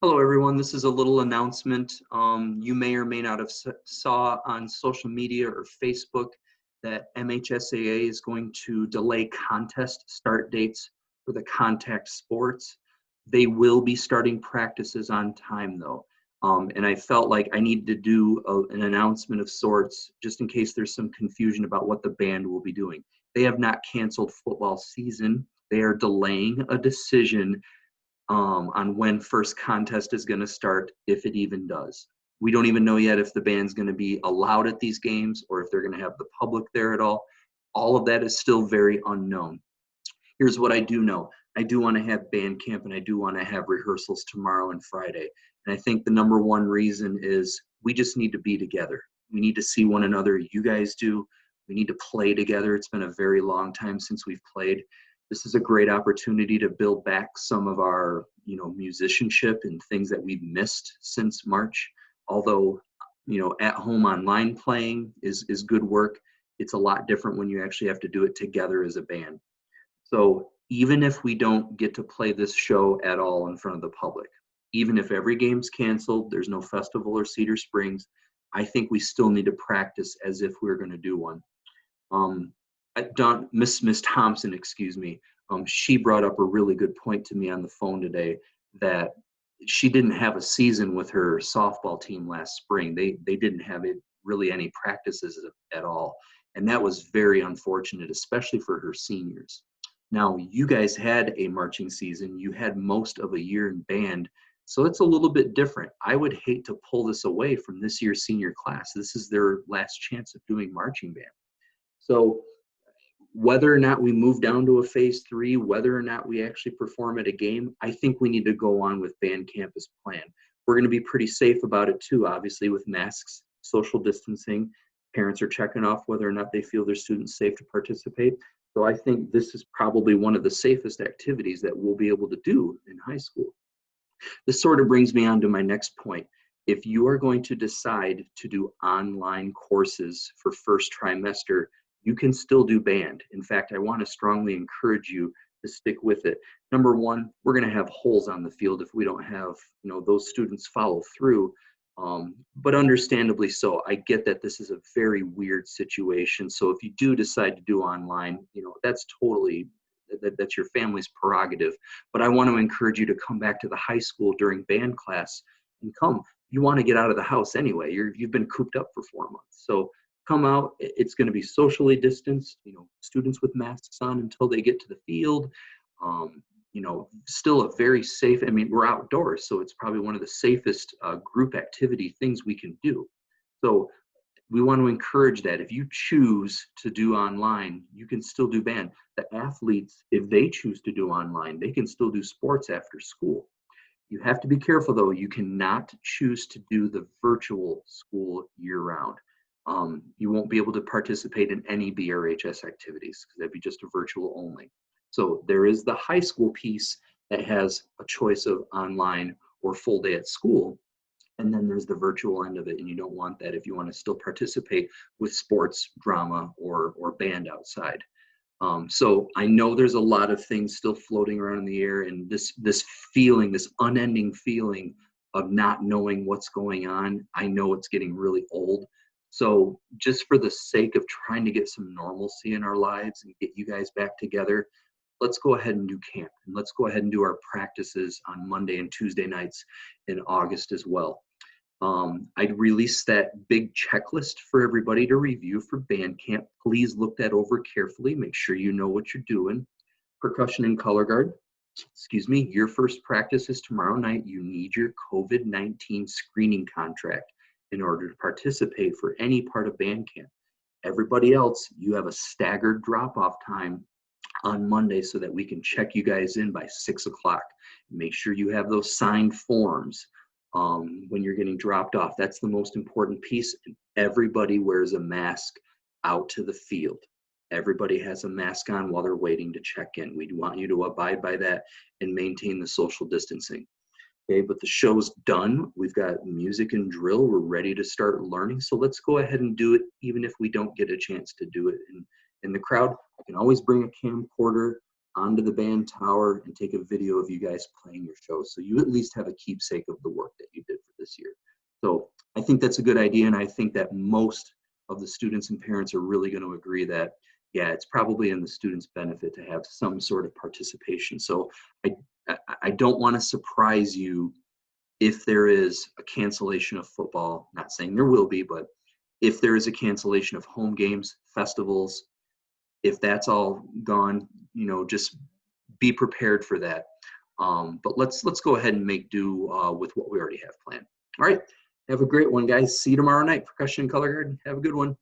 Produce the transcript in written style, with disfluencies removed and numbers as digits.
Hello, everyone. This is a little announcement. You may or may not have saw on social media or Facebook that MHSAA is going to delay contest start dates for the contact sports. They will be starting practices on time, though. And I felt like I needed to do an announcement of sorts just in case there's some confusion about what the band will be doing. They have not canceled football season. They are delaying a decision on when first contest is going to start, if it even does. We don't even know yet if the band's going to be allowed at these games or if they're going to have the public there at all. All of that is still very unknown. Here's what I do know. I do want to have band camp and I do want to have rehearsals tomorrow and Friday. And I think the number one reason is we just need to be together. We need to see one another. You guys do. We need to play together. It's been a very long time since we've played. This is a great opportunity to build back some of our, musicianship and things that we've missed since March. Although, at home online playing is good work. It's a lot different when you actually have to do it together as a band. So even if we don't get to play this show at all in front of the public, even if every game's canceled, there's no festival or Cedar Springs, I think we still need to practice as if we are going to do one. Um, Miss Thompson, excuse me, she brought up a really good point to me on the phone today that she didn't have a season with her softball team last spring. They didn't have it really any practices at all, and that was very unfortunate, especially for her seniors. Now, you guys had a marching season. You had most of a year in band, so it's a little bit different. I would hate to pull this away from this year's senior class. This is their last chance of doing marching band. So whether or not we move down to a phase 3, whether or not we actually perform at a game, I think we need to go on with band camp as planned. We're going to be pretty safe about it too, obviously, with masks, social distancing. Parents are checking off whether or not they feel their students safe to participate. So I think this is probably one of the safest activities that we'll be able to do in high school. This sort of brings me on to my next point. If you are going to decide to do online courses for first trimester, you can still do band. In fact, I want to strongly encourage you to stick with it. Number one, we're going to have holes on the field if we don't have, those students follow through. But understandably so. I get that this is a very weird situation. So if you do decide to do online, that's totally that's your family's prerogative. But I want to encourage you to come back to the high school during band class and come. You want to get out of the house anyway. You've been cooped up for 4 months. So come out. It's going to be socially distanced, students with masks on until they get to the field. Still a very safe, we're outdoors, so it's probably one of the safest group activity things we can do. So we want to encourage that. If you choose to do online, you can still do band. The athletes, if they choose to do online, they can still do sports after school. You have to be careful, though. You cannot choose to do the virtual school year-round. You won't be able to participate in any BRHS activities because that'd be just a virtual only. So there is the high school piece that has a choice of online or full day at school. And then there's the virtual end of it, and you don't want that if you want to still participate with sports, drama, or band outside. So I know there's a lot of things still floating around in the air, and this feeling, this unending feeling of not knowing what's going on, I know it's getting really old. So just for the sake of trying to get some normalcy in our lives and get you guys back together, let's go ahead and do camp, and let's go ahead and do our practices on Monday and Tuesday nights in August as well. I'd release that big checklist for everybody to review for band camp. Please look that over carefully. Make sure you know what you're doing. Percussion and color guard. Excuse me, your first practice is tomorrow night. You need your COVID-19 screening contract in order to participate for any part of band camp. Everybody else, you have a staggered drop-off time on Monday so that we can check you guys in by 6 o'clock. Make sure you have those signed forms when you're getting dropped off. That's the most important piece. And everybody wears a mask out to the field. Everybody has a mask on while they're waiting to check in. We want you to abide by that and maintain the social distancing. Okay, but the show's done. We've got music and drill. We're ready to start learning. So let's go ahead and do it, even if we don't get a chance to do it in the crowd. I can always bring a camcorder. onto the band tower and take a video of you guys playing your show. So you at least have a keepsake of the work that you did for this year. So I think that's a good idea. And I think that most of the students and parents are really going to agree that, yeah, it's probably in the students' benefit to have some sort of participation. So I don't want to surprise you if there is a cancellation of football. Not saying there will be, but if there is a cancellation of home games, festivals, if that's all gone, you know, just be prepared for that. But let's go ahead and make do with what we already have planned. All right. Have a great one, guys. See you tomorrow night. Percussion and Color Guard. Have a good one.